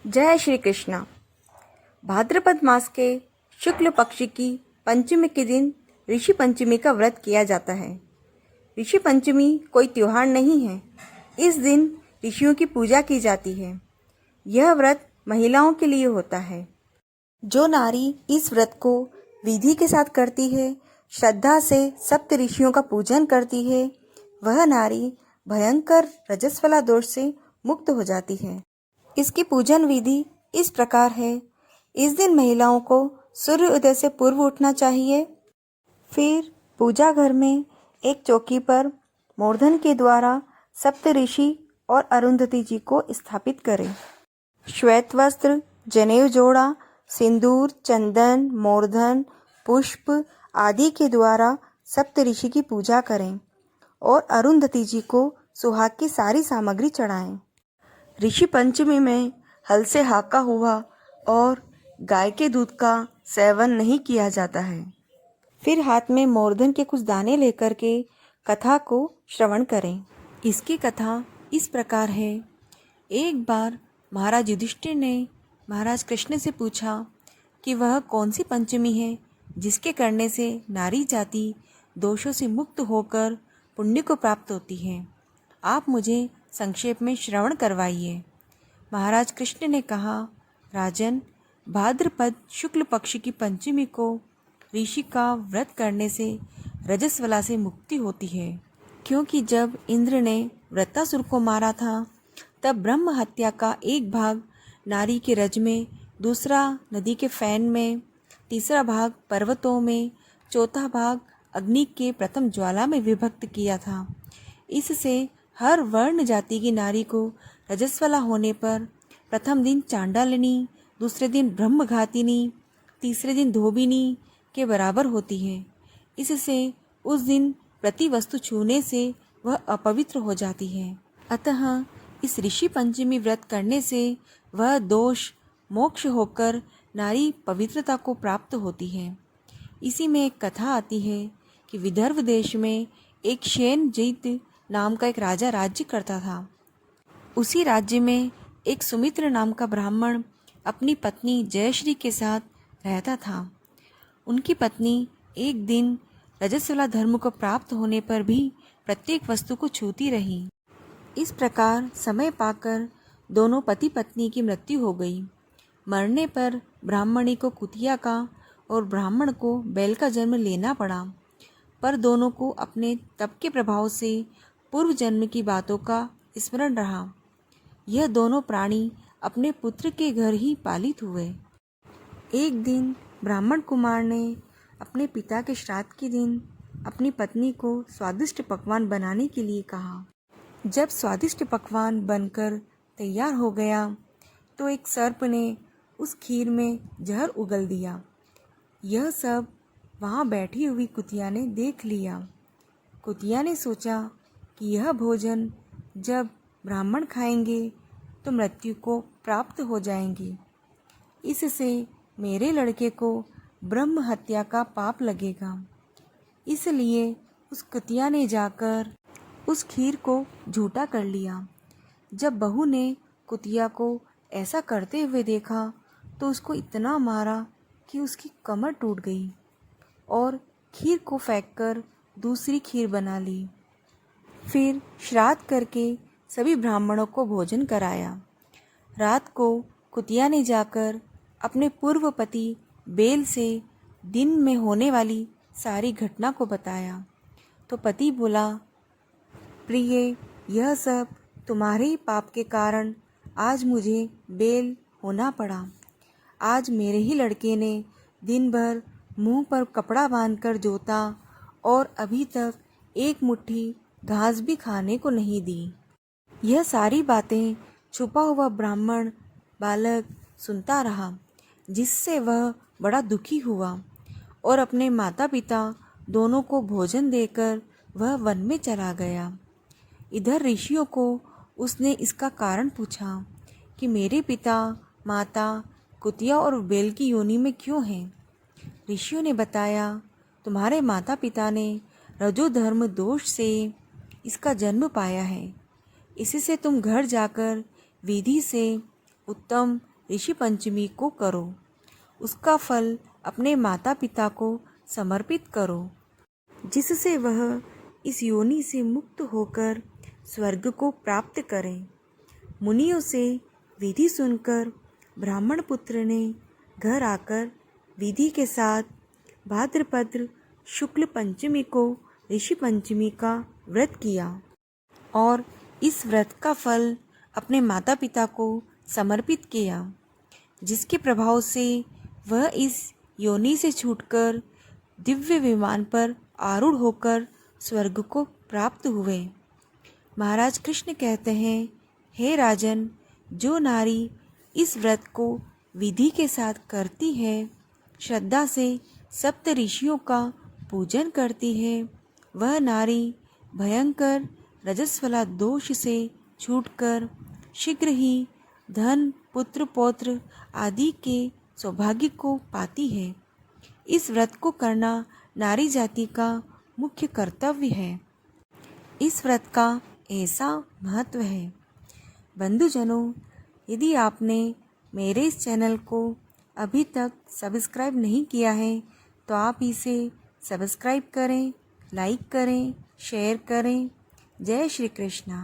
जय श्री कृष्ण। भाद्रपद मास के शुक्ल पक्ष की पंचमी के दिन ऋषि पंचमी का व्रत किया जाता है। ऋषि पंचमी कोई त्योहार नहीं है। इस दिन ऋषियों की पूजा की जाती है। यह व्रत महिलाओं के लिए होता है। जो नारी इस व्रत को विधि के साथ करती है, श्रद्धा से सप्त ऋषियों का पूजन करती है, वह नारी भयंकर रजस्वला दोष से मुक्त हो जाती है। इसकी पूजन विधि इस प्रकार है। इस दिन महिलाओं को सूर्य उदय से पूर्व उठना चाहिए। फिर पूजा घर में एक चौकी पर मूर्धन के द्वारा सप्त ऋषि और अरुंधति जी को स्थापित करें। श्वेत वस्त्र, जनेऊ जोड़ा, सिंदूर, चंदन, मूर्धन, पुष्प आदि के द्वारा सप्त ऋषि की पूजा करें और अरुंधति जी को सुहाग की सारी सामग्री चढ़ाएं। ऋषि पंचमी में हल से हाका हुआ और गाय के दूध का सेवन नहीं किया जाता है। फिर हाथ में मूर्धन के कुछ दाने लेकर के कथा को श्रवण करें। इसकी कथा इस प्रकार है। एक बार महाराज युधिष्ठिर ने महाराज कृष्ण से पूछा कि वह कौन सी पंचमी है जिसके करने से नारी जाति दोषों से मुक्त होकर पुण्य को प्राप्त होती है। आप मुझे संक्षेप में श्रवण करवाइए। महाराज कृष्ण ने कहा, राजन, भाद्रपद शुक्ल पक्ष की पंचमी को ऋषि का व्रत करने से रजस्वला से मुक्ति होती है। क्योंकि जब इंद्र ने वृत्तासुर को मारा था, तब ब्रह्म हत्या का एक भाग नारी के रज में, दूसरा नदी के फैन में, तीसरा भाग पर्वतों में, चौथा भाग अग्नि के प्रथम ज्वाला में विभक्त किया था। इससे हर वर्ण जाति की नारी को रजस्वला होने पर प्रथम दिन चांडालिनी, दूसरे दिन ब्रह्मघातिनी, तीसरे दिन धोबिनी के बराबर होती है। इससे उस दिन प्रति वस्तु छूने से वह अपवित्र हो जाती है। अतः इस ऋषि पंचमी व्रत करने से वह दोष मोक्ष होकर नारी पवित्रता को प्राप्त होती है। इसी में एक कथा आती है कि विदर्भ देश में एक शेनजीत नाम का एक राजा राज्य करता था। उसी राज्य में एक सुमित्र नाम का ब्राह्मण अपनी पत्नी जयश्री के साथ रहता था। उनकी पत्नी एक दिन रजस्वला धर्म को प्राप्त होने पर भी प्रत्येक वस्तु को छूती रही। इस प्रकार समय पाकर दोनों पति पत्नी की मृत्यु हो गई। मरने पर ब्राह्मणी को कुतिया का और ब्राह्मण को बैल का जन्म लेना पड़ा। पर दोनों को अपने तप के प्रभाव से पूर्व जन्म की बातों का स्मरण रहा। यह दोनों प्राणी अपने पुत्र के घर ही पालित हुए। एक दिन ब्राह्मण कुमार ने अपने पिता के श्राद्ध के दिन अपनी पत्नी को स्वादिष्ट पकवान बनाने के लिए कहा। जब स्वादिष्ट पकवान बनकर तैयार हो गया तो एक सर्प ने उस खीर में जहर उगल दिया। यह सब वहाँ बैठी हुई कुतिया ने देख लिया। कुतिया ने सोचा कि यह भोजन जब ब्राह्मण खाएंगे तो मृत्यु को प्राप्त हो जाएंगी। इससे मेरे लड़के को ब्रह्म हत्या का पाप लगेगा। इसलिए उस कुतिया ने जाकर उस खीर को झूठा कर लिया। जब बहू ने कुतिया को ऐसा करते हुए देखा तो उसको इतना मारा कि उसकी कमर टूट गई और खीर को फेंककर दूसरी खीर बना ली। फिर श्राद्ध करके सभी ब्राह्मणों को भोजन कराया। रात को कुतिया ने जाकर अपने पूर्व पति बेल से दिन में होने वाली सारी घटना को बताया तो पति बोला, प्रिय, यह सब तुम्हारे ही पाप के कारण आज मुझे बेल होना पड़ा। आज मेरे ही लड़के ने दिन भर मुंह पर कपड़ा बांधकर जोता और अभी तक एक मुट्ठी घास भी खाने को नहीं दी। यह सारी बातें छुपा हुआ ब्राह्मण बालक सुनता रहा, जिससे वह बड़ा दुखी हुआ और अपने माता पिता दोनों को भोजन देकर वह वन में चला गया। इधर ऋषियों को उसने इसका कारण पूछा कि मेरे पिता माता कुतिया और बेल की योनि में क्यों हैं। ऋषियों ने बताया, तुम्हारे माता पिता ने रजोधर्म दोष से इसका जन्म पाया है। इससे तुम घर जाकर विधि से उत्तम ऋषि पंचमी को करो। उसका फल अपने माता पिता को समर्पित करो, जिससे वह इस योनि से मुक्त होकर स्वर्ग को प्राप्त करें। मुनियों से विधि सुनकर ब्राह्मण पुत्र ने घर आकर विधि के साथ भाद्रपद शुक्ल पंचमी को ऋषि पंचमी का व्रत किया और इस व्रत का फल अपने माता पिता को समर्पित किया, जिसके प्रभाव से वह इस योनि से छूटकर दिव्य विमान पर आरूढ़ होकर स्वर्ग को प्राप्त हुए। महाराज कृष्ण कहते हैं, हे राजन, जो नारी इस व्रत को विधि के साथ करती है, श्रद्धा से सप्त ऋषियों का पूजन करती है, वह नारी भयंकर रजस्वला दोष से छूटकर शीघ्र ही धन, पुत्र, पौत्र आदि के सौभाग्य को पाती है। इस व्रत को करना नारी जाति का मुख्य कर्तव्य है। इस व्रत का ऐसा महत्व है। बंधुजनों, यदि आपने मेरे इस चैनल को अभी तक सब्सक्राइब नहीं किया है तो आप इसे सब्सक्राइब करें, लाइक करें, शेयर करें। जय श्री कृष्णा।